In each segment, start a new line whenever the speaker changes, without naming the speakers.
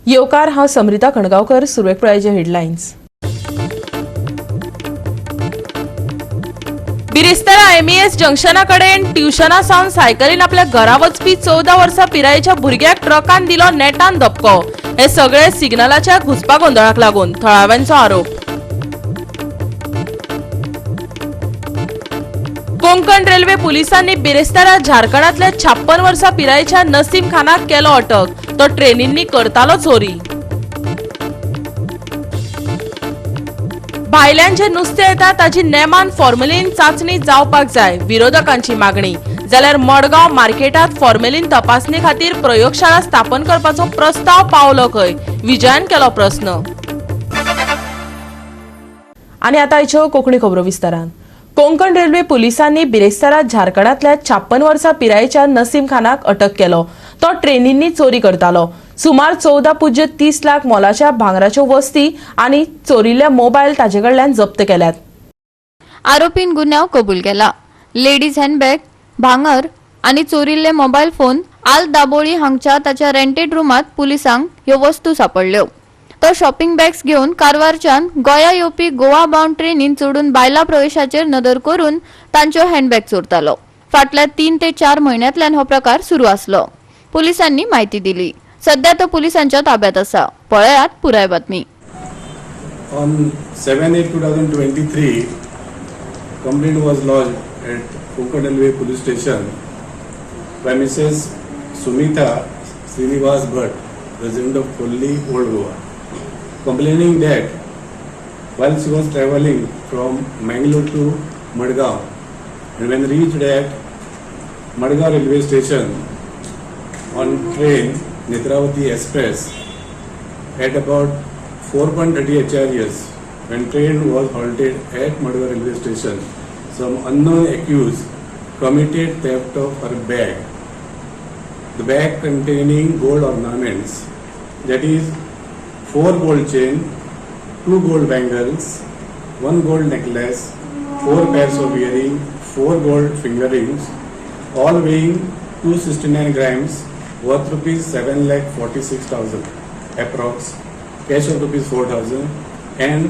येवकार हांव समृता कणगावकर. सुरवेक पळयचे हेडलायन्स. बिरेस्तारा एमईएस जंक्शना कडेन ट्युशना सावन सायकलीन आपल्या घरा वचपी 14 वर्सां पिरायेच्या भुरग्याक ट्रकान दिलो नेटान धपको. हे सगळे सिग्नलाच्या घुसपा गोंधळाक लागून थळाव्यांचो आरोप. कोंकण रेल्वे पुलिसांनी बिरेस्तारा झारखंडातल्या 56 वर्सां पिरायेच्या नसीम खानाक केलो अटक. तो ट्रेनींनी करतालो चोरी. भायल्यांचे नुस्तें येता ताची नेमान फॉर्मलिन चाचणी जावपाक जाय, विरोधकांची मागणी. जाल्यार मडगांव मार्केटात फॉर्मलिन तपासणी खातीर प्रयोगशाळा स्थापन करपाचो प्रस्ताव पावलो खंय? विजयान केलो प्रस्न. आनी आतां आयच्यो कोंकणी खबरो विस्तारान. कोंकण रेल्वे पुलिसांनी बिरेस्तारा झारखंडातल्या 56 वर्सां पिरायेच्या नसीम खानाक अटक केलो. तो ट्रेनींनी चोरी करतालो. सुमार 14.30 लाख मोलाच्या भांगराच्यो वस्ती आनी चोरिल्ले मोबायल ताचे कडल्यान जप्त केल्यात.
आरोपीन गुन्यांव कबूल केला. लेडीज हँडबॅग, भांगर आनी चोरिल्ले मोबायल फोन आल दाबोळी हांगच्या ताच्या रेंटेड रूमात पुलिसांक ह्यो वस्तू सापडल्यो. तो शॉपिंग बॅग्स घेवन कारवारच्यान गोंया येवपी गोवा बाउंड ट्रेनीन चडून बायला प्रवेशाचेर नदर करून तांच्यो हँडबॅग चोरतालो. फाटल्या 3 ते 4 म्हयन्यांतल्यान हो प्रकार सुरू आसलो. पुलिसांनी माहिती दिली. सध्या तो पुलिसांच्या ताब्यात आसा. पळयात पुराय बातमी.
On 7/8/2023, complaint was lodged at Konkan Railway Police Station by Mrs. Sumita Srinivas Bhatt, resident of Kolli, Old Goa, complaining that while she was travelling from Mangalore to Madgaon, and when reached at Madgaon railway station on train Netravati Express at about 4:30 HRS, when train was halted at Madgaon railway station, some unknown accused committed theft of her bag. The bag containing gold ornaments, that is 4 gold chain, 2 gold bangles, 1 gold necklace, 4 pairs of earring, 4 gold finger rings, all weighing 269 grams, worth rupees 7,46,000 approx, cash of rupees 4,000, and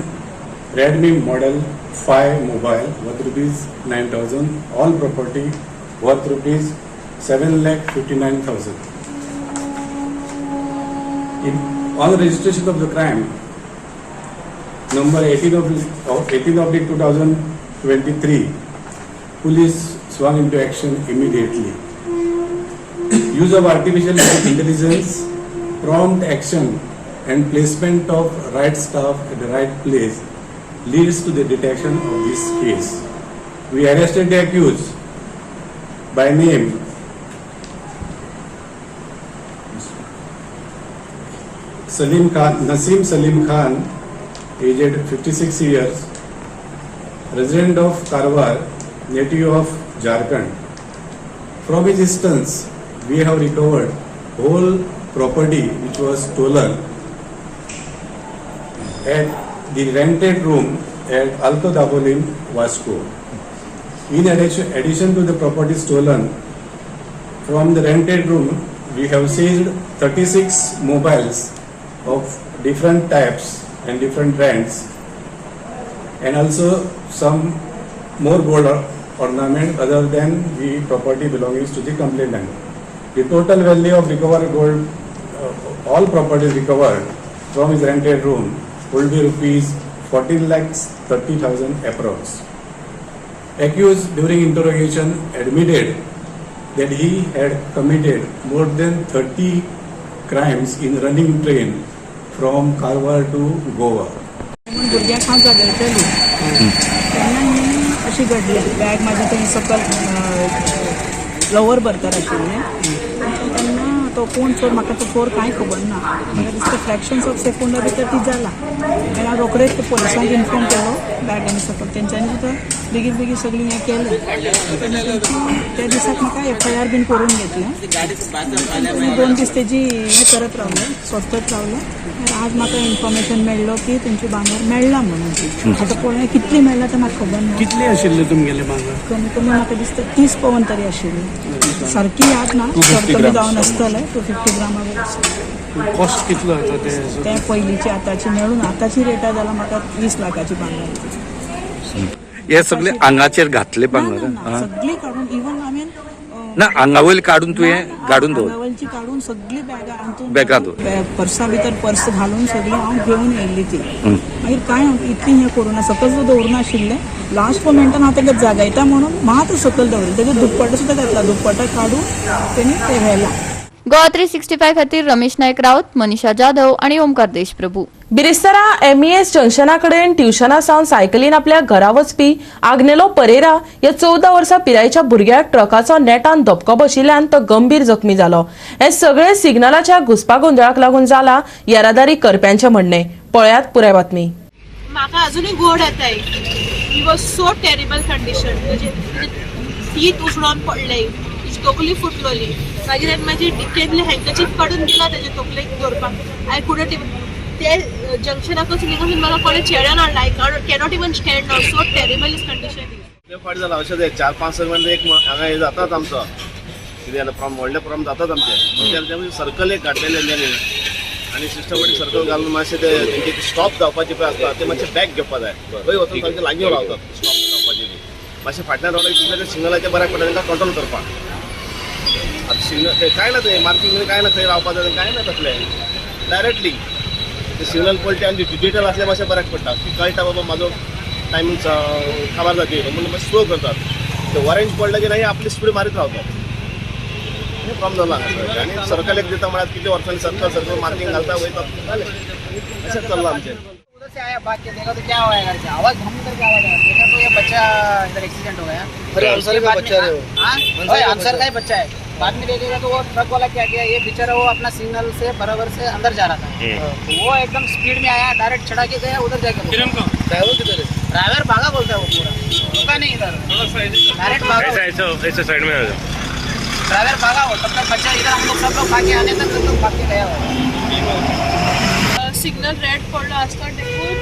Redmi Model 5 mobile worth rupees 9,000, all property worth rupees 7,59,000. On the registration of the crime, number 18/2023, police swung into action immediately. Use of artificial intelligence, prompt action, and placement of right staff at the right place leads to the detection of this case. We arrested the accused by name Nasim Salim Khan, aged 56 years, resident of Karwar, native of Jharkhand. From his instance, we have recovered whole property which was stolen at the rented room at Alto Dabolim, Vasco. In addition to the property stolen from the rented room, we have seized 36 mobiles of different types and different brands, and also some more gold ornament other than the property belonging to the complainant. The total value of recovered gold, all properties recovered from his rented room, will be rupees 14,30,000 approx. Accused during interrogation admitted that he had committed more than 30 crimes in running train from Karwar to Goa.
भुरग्याक हांव जागयताली तेन्ना अशी घडली. Bag म्हाजी थंय सकल lower बर्थार आशिल्लें. तेन्ना तो कोण चोर, म्हाका तो चोर कांय खबर ना. म्हाका दिसता फ्रॅक्शन्स ऑफ सेकंडा भितर ती जाला. आनी हांव रोखडेच पोलिसांक इन्फॉर्म केलो बॅग आनी सकल. तेंच्यांनी सुद्दां बेगीन बेगीन सगळीं हें केलें. त्या दिसाक म्हाका FIR बीन करून घेतलें. 2 दीस तेजी हें करत रावलें, सोदत रावलें. आज म्हाका इन्फॉर्मेशन मेळ्ळो की तेंची भांगर मेळ्ळा म्हणून. आतां पळय कितली मेळ्ळा तें म्हाका खबर ना.
कितले आशिल्ले तुमगेले भांगर?
कमी कमी म्हाका दिसता 30 पवन तरी आशिल्ली. सारकी याद ना, कमी जावन आसतलें. 250 ग्रामा वयर.
कॉस्ट कितलो येता ते
ते पयलींची आतांची मेळून आतांची रेटा जाल्यार म्हाका 20 लाखाची भांगर
हे सगळे आंगाचेर घातले भांगर
सगळी काडून इवन हांवें
ना आंगावयल काढून तुवें गाडून दवर
आंगावयलची काडून सगळी बॅगां हातूंत
बॅगां दवर.
पर्सा भितर पर्स घालून सगळी हांव घेवन येयल्ली ती मागीर काय इतली हें करूं ना सकयल सुद्दां दवरूं नाशिल्लें लास्ट मोमेंटान हांव ताका जागायता म्हणून मात सकयल दवरलें तेजे दुप्पट सुद्दां घातला दुप्पटा काडून तेणी ते व्हेला.
गोवा 365 खातीर रमेश नायक राऊत, मनीषा जाधव आणि ओमकार देशप्रभू.
बिरेस्तारा MES जंक्शना कडेन ट्युशना सावन सायकलीन आपल्या घरा वचपी आग्नेलो परेरा ह्या 14 वर्सां पिरायेच्या भुरग्याक ट्रकाचो नेटान धपको बशिल्ल्यान तो गंभीर जखमी जालो. हे सगळे सिग्नलाच्या घुसपागोंदळाक लागून जाला येरादारी करप्यांचे म्हणणे. पळयात पुराय बातमी.
म्हाका अजूनय गोड येताय. He was so terrible condition. म्हणजे टीथ उसळून पडले, तोकली फुटलोली. मागीर हांवें म्हाजी डिकेंतले हँकचीफ काडून दिला तेजे तोकलेक दवरपाक. आय कुडंट ते जंक्शनाकूच निघून म्हाका कोणे चेड्यान हाडला. I cannot even stand now. So terrible is condition.
फाट जाला अशें 4-5 सेकंद एक हांगा हे जातात आमचो कितें जाल्यार प्रॉब्लम व्हडले प्रॉब्लम जातात आमचे सर्कल एक काडलेले तेंच्यांनी आनी सिस्टमॅटीक सर्कल घालून मातशें ते तेंचे स्टॉप जावपाचे पळय आसता ते मातशें बॅक घेवपा जाय. खंय वचून तांचे लागीं रावतात स्टॉप जावपाचे बी मातशें फाटल्यान रावले तितले सिग्नलाचे बऱ्याक पडटा तांकां कंट्रोल करपाक. आतां सिग्नल ते कांय ना ते मार्किंग काय ना थंय रावपा जाय कांय ना तसलें डायरेक्टली ते सिग्नल पळटे आनी डिजिटल असले मातशें बऱ्याक पडटा की कळटा बाबा म्हाजो टायमींग खबर जाता म्हणून मातशें स्लो करतात. ते ऑरेंज पडलं की नाही आपली स्पीड मारीत रावतात. हे प्रॉब्लेम जाला हांगा आनी सर्कल एक दिता म्हळ्यार कितले वर्सांनी सर्कल मार्किंग घालता वयतात जालें अशेंच चल्लां आमचें.
से आया बात के देखा तो क्या हुआ है घर से आवाज हम करके आवाज आया देखा तो ये बच्चा इधर एक्सीडेंट हो गया.
अरे अंसर का बच्चा है वो.
हाँ अंसर का ही बच्चा है. बाद में देखिएगा तो वो ट्रक वाला क्या किया ये बेचारा वो अपना सिग्नल से बराबर से अंदर जा रहा था. तो वो एकदम स्पीड में आया डायरेक्ट चढ़ा के गया उधर जाके.
ड्राइवर किधर है?
ड्राइवर भागा बोलता है वो पूरा रुका नहीं इधर डायरेक्ट भागा.
ऐसा साइड में
ड्राइवर भागा वो तब तक बच्चा इधर हम लोग सब लोग भागे आने तक सब लोग भाग के गया वो.
सिग्नल रेड पडलो आसता देखून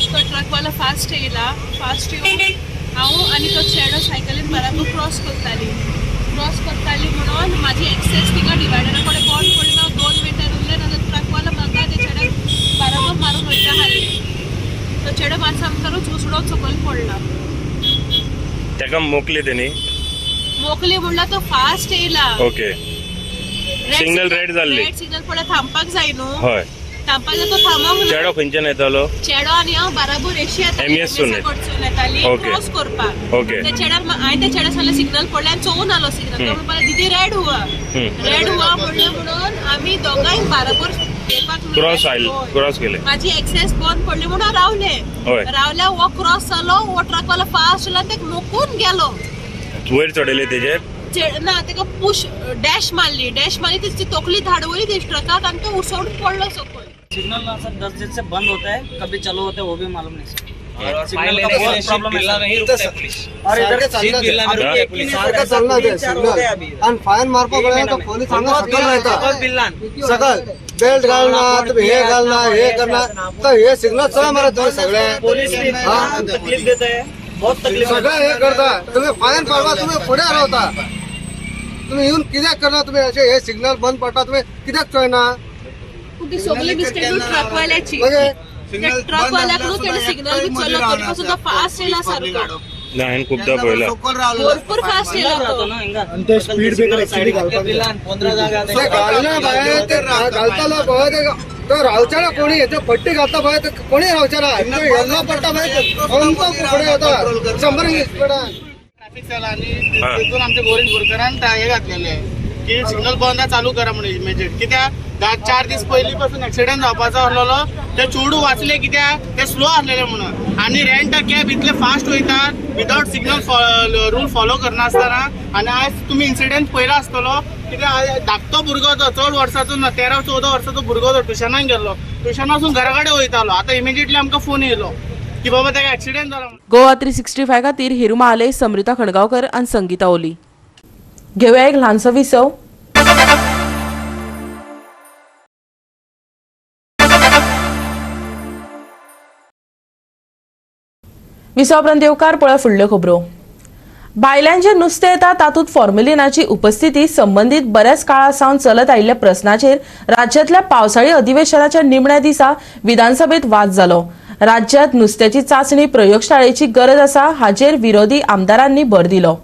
तो ट्रकवाला फास्ट येयला. फास्ट येवन हांव आनी तो चेडो सायकलीन बराबर क्रॉस करताली म्हणून म्हाजी एक्सेस तिका डिवायडरा कडेन बॉन्ड पडली. हांव 2 मिनटां उरले ना ट्रकवाला म्हाका ते चेड्याक बराबर मारून वयता हाली. तो चेडो मातसो आमकारूच उसडोन सकयल पडला.
ताका मोकली तेणी
मोकली म्हणल्यार तो फास्ट येयला.
ओके सिग्नल रेड जाल्ली.
रेड सिग्नल पडल्यार थांबपाक जाय न्हू.
हय
थांबपाक जाय तो थांबोंक ना.
चेडो खंयच्यान येतालो?
चेडो आनी हांव बराबर एशी
MES सून
येताली
ओके.
क्रॉस करपाक.
ओके.
त्या चेड्याक हांवें त्या चेड्या सांगलें सिग्नल पडलें आनी चोवून आलो सिग्नल. तो म्हणपाक दीदी रेड हुआ म्हणलें म्हणून आमी दोगांय बराबर
क्रॉस क्रॉस केले.
माझी एक्सेस बंद पडली म्हणून रावले. रावल्या वो क्रॉस जालो वो ट्रकवाला फास्ट आला ते मोकून गेलो.
वयर चडयले तेजे
ना तेका पुश डॅश मारली त्याची तोकली धाडवली ते ट्रकाक आनी तो उसळून पडलो सकयल.
सिग्नल सर 10 दिन से बंद होता है कभी चालू होता है वो भी मालूम नहीं सर.
सिग्नल का बहुत प्रॉब्लम है नहीं रुकता है पुलिस
और इधर
चलना दे सिग्नल आणि फाईन मारपा गया तो पोलीस सांगा सकल रहता सकल बेल्ट घालना तुम्ही हे घालना हे करना तर हे सिग्नल चला मारा तुम्ही सगळे
पुलिस तकलीफ देता है बहुत तकलीफ.
सगळं हे करता तुम्ही फाईन पाडवा तुम्ही पुढे राहता तुम्ही येऊन कित्याक करना तुम्ही असे हे सिग्नल बंद पडटा तुम्ही कित्याक चोयना.
ती सगळी मिस्टेक ट्रकवाल्याची. ट्रकवाल्याकडून तेणे सिग्नल बी चलो करपाक सुद्दां फास्ट येयला सारको.
ना हांवें खूबदां पळयला
भरपूर फास्ट येयला तो.
ते स्पीड ब्रेकर ऍक्च्युअली घालता
15 जागा
ते घालना बाहेर ते घालताना पळय तो रावचारा कोणी येते पट्टी घालता पळय ते कोणी रावचारा येल्लो पडटा पळय कोणतो फुडें येता 100 स्पीडान.
ट्रॅफिक सेल आणि तिथून आमचे गोरेज बोरकरान हे घातलेले की सिग्नल बंद चालू करा म्हणून इमिजिएट. कित्याक 4 दीस पयलीं पासून एक्सिडेंट जावपाचो आसलेलो ते चेडू वाचले कित्याक ते स्लो आसलेले म्हणून. आनी रेंट कॅब इतले फास्ट वयतात विदाउट सिग्नल रूल फॉलो करना आसतना. आनी आयज तुमी इन्सिडेंट पयलो आसतलो कित्याक धाकटो भुरगो तो 14 वर्साचो 13-14 वर्साचो भुरगो तो ट्युशनाक गेल्लो. ट्युशनासून घरा कडेन वयतालो. आतां इमिजिएटली आमकां फोन येयलो की बाबा ताका एक्सिडेंट जाला.
गोवा 365 खातीर हिरू महाले, समृता खणगांवकर आनी संगीता ओली. घेवया एक ल्हानसो विसव. विसव उपरांत देवकार पळय फुडल्यो खबरो. भायल्यान नुस्तें येता तातूंत फॉर्मेलिनाची उपस्थिती संबंधित बऱ्याच काळासावन चलत आयिल्ल्या प्रस्नाचेर राज्यांतल्या पावसाळी अधिवेशनाच्या निमण्या दिसा विधानसभेत वाद जालो. राज्यात नुस्त्याची चाचणी प्रयोगशाळेची गरज आसा हाचेर विरोधी आमदारांनी भर दिलो.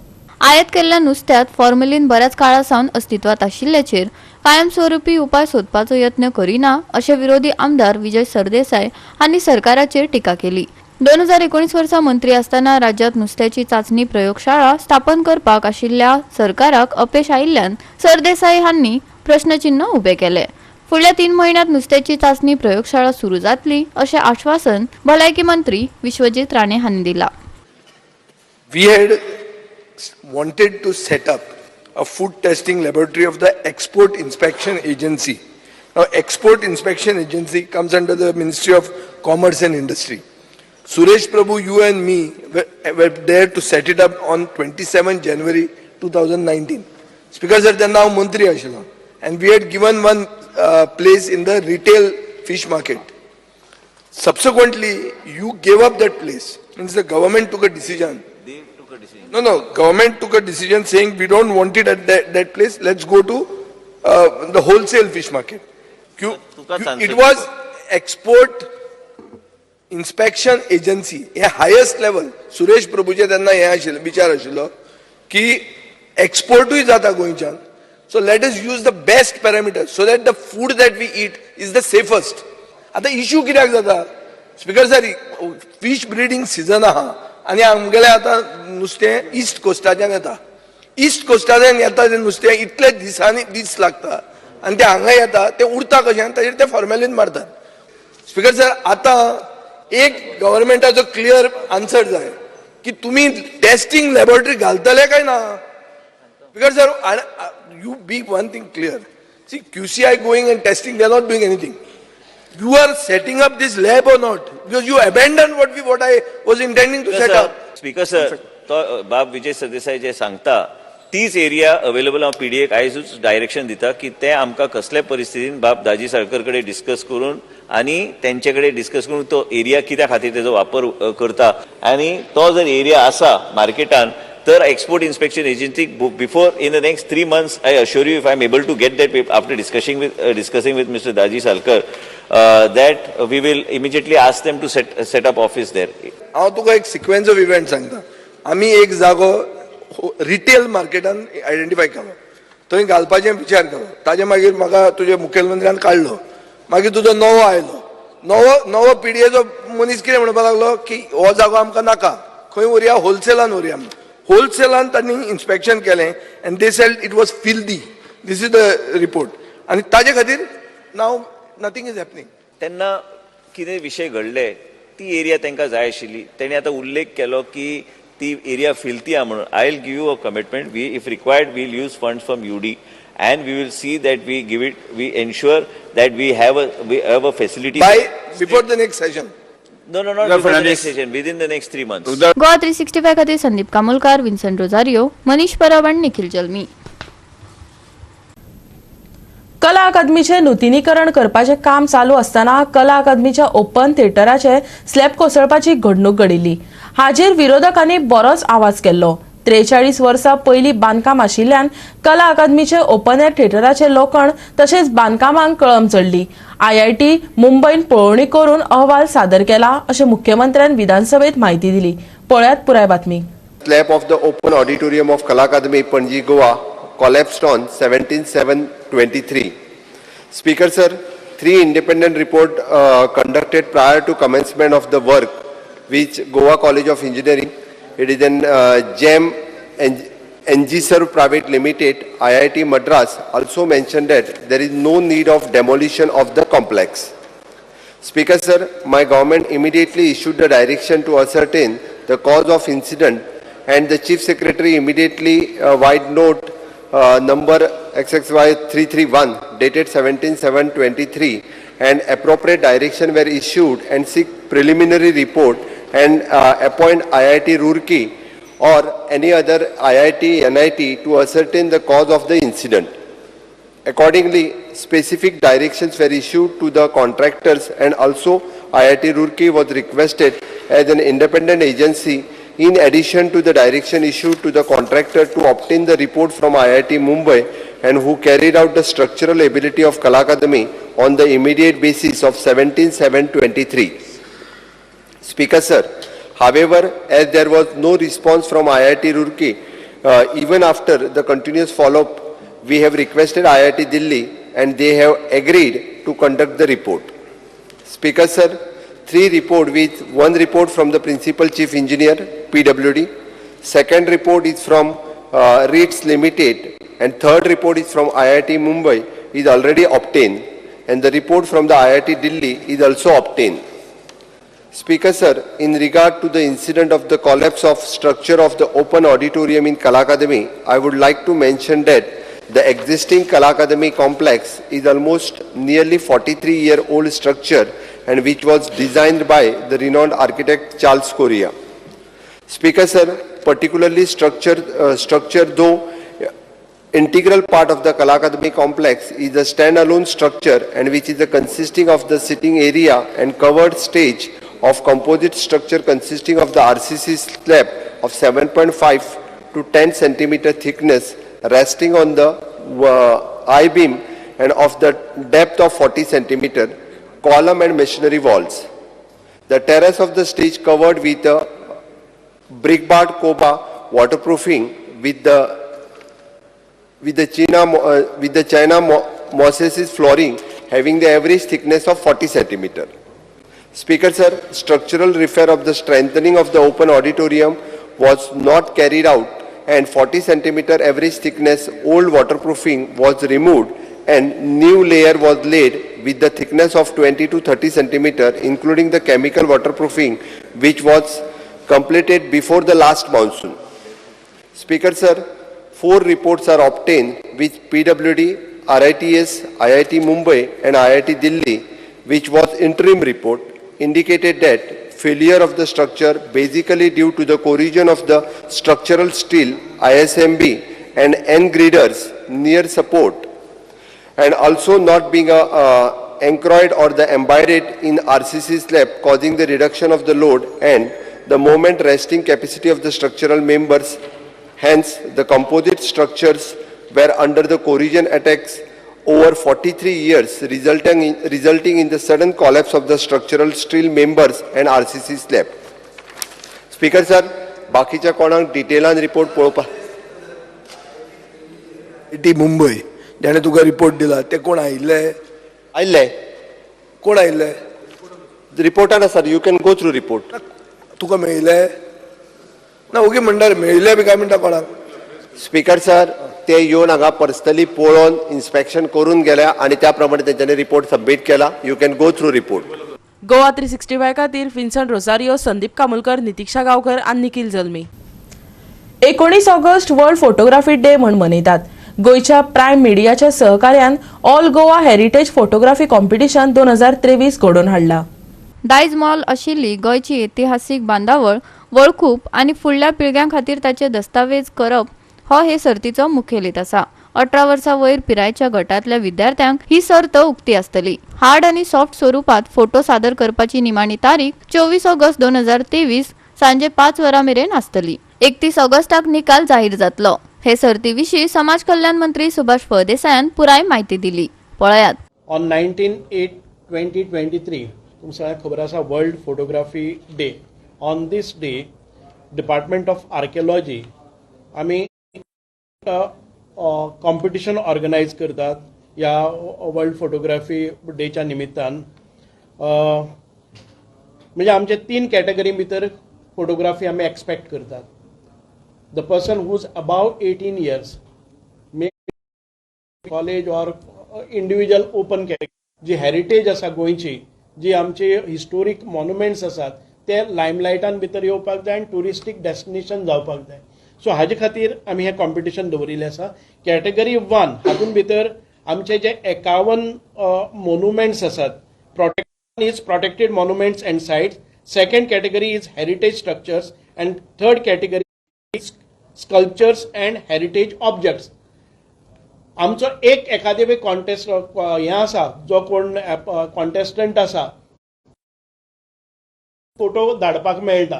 आयात केल्ल्या नुस्त्यात फॉर्मेलिन बऱ्याच काळासावन अस्तित्वात आशिल्ल्याचेर कायमस्वरुपी उपाय सोदपाचो यत्न करिना अशें विरोधी आमदार विजय सरदेसाय हांणी सरकाराचेर टिका केली. 2019 वर्सा मंत्री असताना राज्यात नुस्त्याची चाचणी प्रयोगशाळा स्थापन करपाक आशिल्ल्या सरकाराक अपेस आयिल्ल्यान सरदेसाय हांणी प्रश्नचिन्ह उबे केले. फुडल्या 3 म्हयन्यांत नुस्त्याची चाचणी प्रयोगशाळा सुरू जातली अशें आश्वासन भलायकी मंत्री विश्वजीत राणे हांणी दिला.
We had wanted to set up a food testing laboratory of the Export Inspection Agency. Now, Export Inspection Agency comes under the Ministry of Commerce and Industry. Suresh Prabhu, you and me were there to set it up on 27 January 2019. Speaker sir, they are now Mantri Ashila. And we had given one place in the retail fish market. Subsequently, you gave up that place. Means the government took a decision. No, government took a decision saying we don't want it at that place. Let's go to the wholesale fish market. It was Export Inspection Agency. हे highest level. Suresh प्रभूचे त्यांना हे आशिल्लो विचार आशिल्लो की एक्सपोर्टूय जाता गोंयच्यान. So let us use the best parameters so that the food that we eat is the safest. आता इश्यू कित्याक जाता? Speaker sir, fish breeding season आहा आनी आमगेले आतां नुस्तें ईस्ट कोस्टाच्यान येता. ईस्ट कोस्टाच्यान येता तें नुस्तें इतले दिसांनी दीस लागता आनी तें हांगा येता तें उरता कशें आनी ताचेर तें फॉर्मेलिन मारतात. स्पीकर सर, आतां एक गव्हर्नमेंटाचो क्लियर आन्सर जाय की तुमी टेस्टिंग लॅबोरेटरी घालतले काय ना. Speaker sir, you be one thing clear. See, QCI going and testing, they are not doing anything. You are setting up this lab or not? Because you abandoned what I was intending to set up.
Speaker sir, तो बाब विजय सरदेसाय जे सांगता तीच area available हांव पीडीएक आयजूच direction दिता की ते आमकां कसल्या परिस्थितीन बाब दाजी साळकर कडेन डिस्कस करून आनी तेंचे कडेन डिस्कस करून तो एरिया कित्या खातीर तेजो वापर करता आनी तो जर एरिया आसा मार्केटान तर export inspection agency before in the next 3 months I assure you, if I am able to get that after discussing with Mr. Daji Salkar, that we will immediately ask them to set up office there.
हांव तुका एक sequence of event सांगता. आमी एक जागो retail मार्केटान identify केलो, थंय घालपाचें विचार केलो. ताजे मागीर म्हाका तुजे मुखेलमंत्र्यान काडलो. मागीर तुजो नवो आयलो. नवो पीडीएचो मनीस कितें म्हणपाक लागलो की हो जागो आमकां नाका, खंय व्हरया, होलसेलान व्हरया. होलसेलान तांणी इन्स्पेक्शन केलें and they said it was filthy. This is the report. आनी ताजे खातीर नाव नथींग इज हॅपनिंग.
तेन्ना कितें विशय घडले ती एरिया तांकां जाय आशिल्ली. तेणी आतां उल्लेख केलो की ती एरिया फिल्ती आहा म्हणून. I will give you a commitment. We if required will use funds from UD and we will see that we ensure that we have a facility
before the next session.
No, not before the next session, within the next 3 months.
Goa 365 खातीर Sandeep कामोलकार, विन्संट Rosario, Manish Parab आनी निखिल जल्मी.
कला अकादमीचे नूतनीकरण करपाचे काम चालू असताना कला अकादमीच्या ओपन थिएटराचे स्लॅब कोसळपाची घडणूक घडिल्ली. हाजेर विरोधकांनी बरोच आवाज केल्लो. 43 वर्सां पयलीं बांदकाम आशिल्ल्यान कला अकादमीचे ओपन एअर थिएटराचे लोकण तशेंच बांदकामांक कळम चडली. IIT मुंबईन पळोवणी करून अहवाल सादर केला अशें मुख्यमंत्र्यान विधानसभेत म्हायती दिली. पळयात पुराय बातमी.
Slab of the open auditorium of Kala Academy, Panji, Goa, collapsed on 17/7/23. Speaker sir, 3 independent report conducted prior to commencement of the work, which Goa College of Engineering, it is an GEM NGServe Private Limited, IIT Madras, also mentioned that there is no need of demolition of the complex. Speaker sir, my government immediately issued the direction to ascertain the cause of incident, and the Chief Secretary immediately wide note number XXY 331 dated 17/7/23 and appropriate direction were issued and seek preliminary report and appoint IIT Roorkee or any other IIT, NIT to ascertain the cause of the incident. Accordingly, specific directions were issued to the contractors, and also IIT Roorkee was requested as an independent agency in addition to the direction issued to the contractor to obtain the report from IIT Mumbai and who carried out the structural ability of Kala Akademi on the immediate basis of 17/7/23. Speaker sir, however, as there was no response from IIT Roorkee, even after the continuous follow-up, we have requested IIT Delhi and they have agreed to conduct the report. Speaker sir, 3 reports with 1 report from the Principal Chief Engineer, PWD, second report is from REITs Limited and third report is from IIT Mumbai is already obtained and the report from the IIT Delhi is also obtained. Speaker sir, in regard to the incident of the collapse of structure of the open auditorium in Kala Akademi, I would like to mention that the existing Kala Akademi complex is almost nearly 43-year-old structure and which was designed by the renowned architect Charles Correa. Speaker sir, particularly structure though integral part of the Kala Akademi complex is a standalone structure and which is consisting of the sitting area and covered stage of composite structure consisting of the RCC slab of 7.5 to 10 centimeter thickness resting on the I-beam and of the depth of 40 centimeter, column and masonry walls. The terrace of the stage covered with a brickbard coba waterproofing with the China mosaic flooring having the average thickness of 40 centimeter. Speaker sir, structural repair of the strengthening of the open auditorium was not carried out and 40 centimeter average thickness old waterproofing was removed and new layer was laid with the thickness of 20 to 30 centimeter including the chemical waterproofing which was completed before the last monsoon. Speaker sir, 4 reports are obtained with PWD, RITS, IIT Mumbai and IIT Delhi which was interim report indicated that failure of the structure basically due to the corrosion of the structural steel ISMB and end girders near support and also not being anchored or the embedded in RCC slab causing the reduction of the load and the moment resting capacity of the structural members. Hence, the composite structures were under the corrosion attacks over 43 years, resulting in the sudden collapse of the structural steel members and RCC slab. Speaker sir, बाकीच्या कोणाक डिटेलान report पळोवपा
IIT Mumbai ज्याने तुका report दिला ते कोण आयिल्ले कोण आयिल्ले
रिपोर्टान आसा, you can go through report.
तुका मेळिल्ले ना ओके म्हणल्यार मेळिल्ले बी काय म्हणटा कोणाक.
स्पीकर सर, ते येवन हांगा पर्सनली पळोवन इन्स्पेक्शन करून गेल्या आणि त्या प्रमाणे त्यांच्यानी रिपोर्ट सबमिट केला. You can go through report.
Goa 365 खातीर विन्संट रोसारियो, संदीप कामुलकर, नितीक्षा गांवकर आनी Nikhil Jalmi. 19 August world photography day म्हूण मनयतात. गोयच्या प्रायम मिडियाच्या सहकार्यान all Goa heritage photography competition 2023 घडोवन हाडला.
दायज मोल आशिल्ली गोंयची इतिहासीक बांदावळ वळखूप आनी फुडल्या पिळग्यां खातीर ताचे दस्तावेज करप हो हे सर्तीचो मुखेल हेत आसा. 18 वर्सां वयर पिरायेच्या गटांतल्या विद्यार्थ्यांक ही सर्त उक्ती आसतली. हार्ड आनी सॉफ्ट स्वरुपात फोटो सादर करपाची निमाणी तारीख 24 ऑगस्ट 2023 सांजे 5 वरां मेरेन आसतली. 31 ऑगस्टाक निकाल जाहीर जातलो. हे सर्ती विशीं समाज कल्याण मंत्री सुभाष फळदेसायान पुराय म्हायती दिली. पळयात.
ऑन 19/8/2023 तुमकां सगळ्यांक खबर आसा world photography day. On this day department of archaeology आमी कॉम्पिटिशन ऑर्गनायज करतात ह्या वर्ल्ड फोटोग्राफी डेच्या निमित्तान. म्हणजे आमचे 3 कॅटेगरी भितर फोटोग्राफी आमी एक्सपेक्ट करतात. The person who is above 18 years may college or individual open category जी हेरिटेज आसा गोंयची, जी आमचे हिस्टोरीक मॉन्युमेंट्स आसात ते लायमलायटान भितर येवपाक जाय आनी टुरिस्टीक डेस्टिनेशन जावपाक जाय. सो हाजे खातीर आमी हें कॉम्पिटिशन दवरिल्लें आसा. कॅटेगरी 1 हातूंत भितर आमचे जे 51 मॉन्युमेंट्स आसात, protected monuments end sites. Second category is heritage structures end third category is sculptures end heritage objects. आमचो एक एकादें कॉन्टेस्ट हें आसा, जो कोण कॉन्टेस्टंट आसा फोटो धाडपाक मेळटा.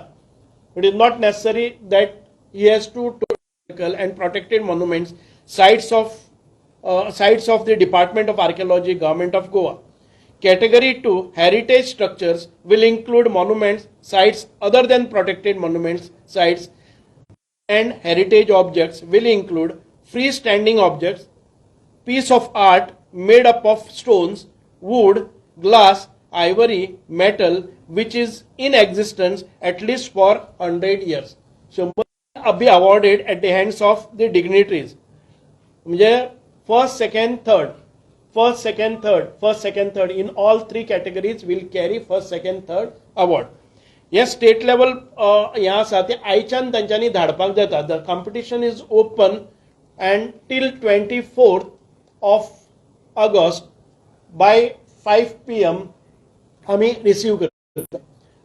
It is not necessary that he has to and protected monuments, sites of the Department of Archaeology, Government of Goa. Category 2, heritage structures will include monuments, sites other than protected monuments, sites, and heritage objects will include freestanding objects, piece of art made up of stones, wood, glass, ivory, metal, which is in existence at least for 100 years. So, be awarded at the hands of the dignitaries. म्हणजे first, second, third in all three categories will carry first, second, third award. हे state level हे आसा ते आयच्यान तांच्यांनी धाडपाक जाता. The competition is open and till 24th of August by 5 PM आमी रिसीव करता.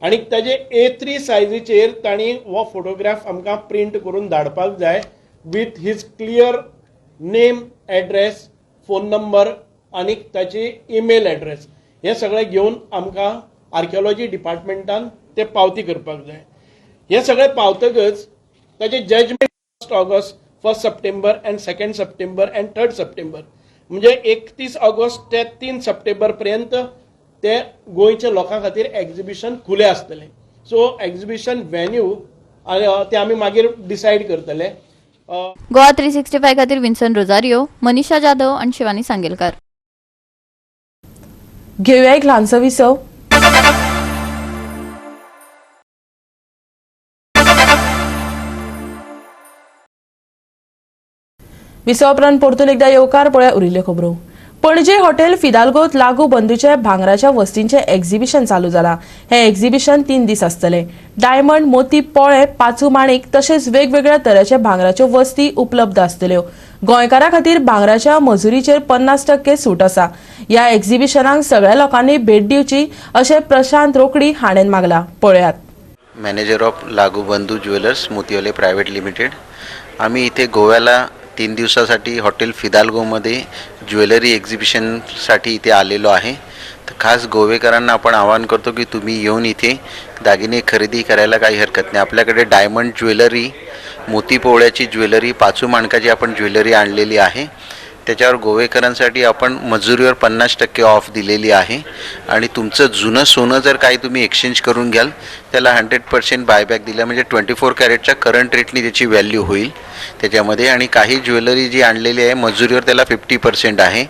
आणि ताजे A3 सायजीचेर तांणी हो फोटोग्राफ आमकां प्रिंट करून धाडपाक जाय with his clear name, address, phone number आनी ताची ईमेल एड्रेस हे सगळें घेवन आमकां आर्किओलॉजी डिपार्टमेंटान ते पावती करपाक जाय. हे सगळें पावतकच ताचे judgement 1 August, 1 September and 2 September and 3 September म्हणजे 31 ऑगस्ट ते 3 सप्टेंबर पर्यंत ते गोंयच्या लोकां खातीर एक्झिबिशन खुले आसतलें. सो एक्झिबिशन वेन्यू ते आमी मागीर डिसायड करतले.
गोवा 365 खातीर विन्सन रोजारियो, मनीषा जाधव आणि शिवानी सांगेलकार.
घेऊया एक ल्हानसो विसव. विसव उपरांत परतून एकदा येवकार पळया उरिल्ल्यो खबरो. पणजे हॉटेल फिदाल्गोत लागू बंदूचे भांगराच्या वस्तींचे एक्झिबिशन चालू जाला. हे एक्झिबिशन 3 दीस आसतले. डायमंड, मोती, पोळे, पाचू माणिक तशेंच वेगवेगळ्या तरेच्या भांगराच्यो वस्ती उपलब्ध आसतल्यो. गोंयकारां खातीर भांगराच्या मजुरीचेर 50% सूट आसा. ह्या एक्झिबिशनाक सगळ्या लोकांनी भेट दिवची अशें प्रशांत रोकडी हाणेन मागला. पळयात.
मॅनेजर ऑफ लागू बंधू ज्वेलर्स मोतीवाले प्रायव्हेट लिमिटेड. आम्ही इथे गोव्याला 3 दिवसासाठी हॉटेल फिदाल्गोमध्ये ज्वेलरी एक्झिबिशनसाठी इथे आलेलो आहे. तर खास गोवेकरांना आपण आवाहन करतो की तुम्ही येऊन इथे दागिने खरेदी करायला काही हरकत नाही. आपल्याकडे डायमंड ज्वेलरी, मोती पोवळ्याची ज्वेलरी, पाचू माणकाची आपण ज्वेलरी आणलेली आहे. त्याच्यावर गोवेकरांसाठी आपण मजुरीवर 50% ऑफ दिलेली आहे. आणि तुमचं जुनं सोनं जर काही तुम्ही एक्सचेंज करून घ्याल त्याला 100% बायबॅक दिला म्हणजे 24 कॅरेटच्या करंट रेटनी त्याची व्हॅल्यू होईल त्याच्यामध्ये. आणि काही ज्वेलरी जी आणलेली आहे मजुरीवर त्याला 50% आहे.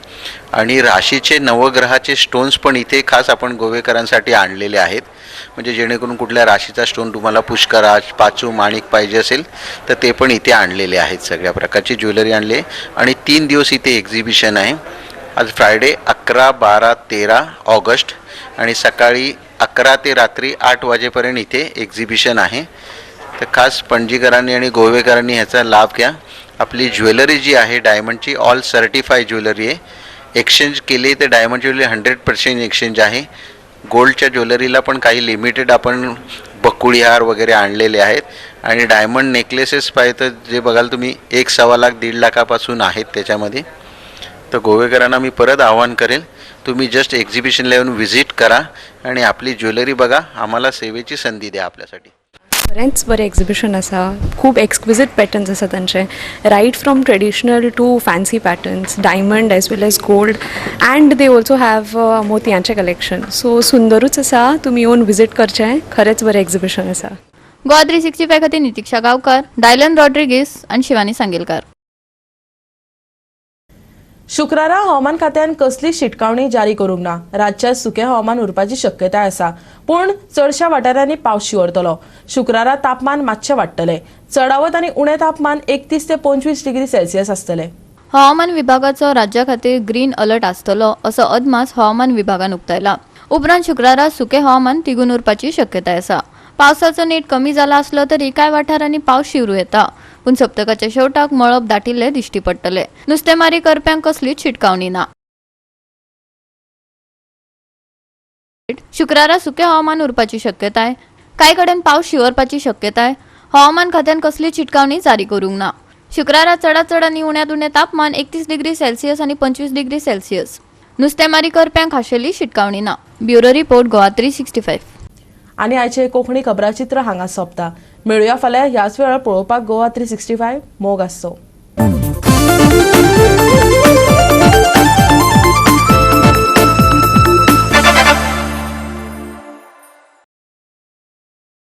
आणि राशीचे नवग्रहाचे स्टोन्स पण इथे खास आपण गोवेकरांसाठी आणलेले आहेत. म्हणजे जेणेकरून कुठल्या राशीचा स्टोन तुम्हाला पुष्कराज, पाचू, माणिक पाहिजे असेल तर ते पण इथे आणलेले आहेत. सगळ्या प्रकारची ज्वेलरी आणली आहे. आणि 3 दिवस इथे एक्झिबिशन आहे. आज फ्रायडे 11, 12, 13 ऑगस्ट आणि सकाळी 11 ते रात्री 8 वाजेपर्यंत इथे एक्झिबिशन आहे. तर खास पणजीकरांनी आणि गोवेकरांनी ह्याचा लाभ घ्या. आपली ज्वेलरी जी आहे डायमंडची ऑल सर्टिफाईड ज्वेलरी आहे. एक्सचेंज केली तर डायमंड ज्वेलरी 100% एक्सचेंज आहे. गोल्डच्या ज्वेलरीला पण काही लिमिटेड आपण बकुळी हार वगैरे आणलेले आहेत. आणि डायमंड नेकलेसेस पाहिजे तर जे बघाल तुम्ही 1.25 लाख 1.5 लाखापासून आहेत त्याच्यामध्ये. तर गोवेकरांना मी परत आवाहन करेल तुम्ही जस्ट एक्झिबिशनला येऊन व्हिजिट करा आणि आपली ज्वेलरी बघा. आम्हाला सेवेची संधी द्या आपल्यासाठी.
बरेंच बरें एक्झिबिशन आसा. खूब एक्सक्विजिट पॅटर्न्स आसा तांचे. Right from traditional to fancy patterns, diamond as well as gold and they also have मोतयांचें कलेक्शन. सो सुंदरूच आसा. तुमी येवन विजीट करचें. खरेंच बरें एक्झिबिशन आसा.
गोवा 365 खातीर नितीक्षा गांवकार, डायलन रॉड्रिगीस आणि शिवानी सांगेलकार.
शुक्रारा हवामान खात्यान कसली शिटकावणी जारी करूंक ना. राज्यात सुके हवामान उरपाची शक्यताय आसा पूण चडशा वाठारांनी पावस शिवरतलो. शुक्रारा तापमान मातशें वाडटलें. चडावत आनी उणें तापमान 31 ते 25 डिग्री सेल्सियस आसतलें.
हवामान विभागाचो राज्या खातीर ग्रीन अलर्ट आसतलो असो अदमास हवामान विभागान उक्तायला. उपरांत शुक्रारा सुके हवामान तिगून उरपाची शक्यताय आसा. पावसाचो नेट कमी जाला आसलो तरी कांय वाठारांनी पावस शिवरू येता पूण सप्तकाच्या शेवटाक मळब दाटिल्ले दिश्टी पडटले. नुस्तेमारी करप्यांक कसलीच शिटकावणी ना. शुक्रारा सुके हवामान उरपाची शक्यताय. कांय कडेन पावस शिवरपाची शक्यताय. हवामान खात्यान कसलीच शिटकावणी जारी करूंक ना. शुक्रारा चडांत चड आनी उण्यांत उणें तापमान 31 डिग्री सेल्सियस आनी 25 डिग्री सेल्सियस. नुस्तेमारी करप्यांक खाशेली शिटकावणी ना. Bureau report Goa 365.
आनी आयचे कोंकणी खबराचित्र हांगा सोंपता. मेळुया फाल्यां ह्याच वेळार पळोवपाक गोवा 365 मोग आसचो.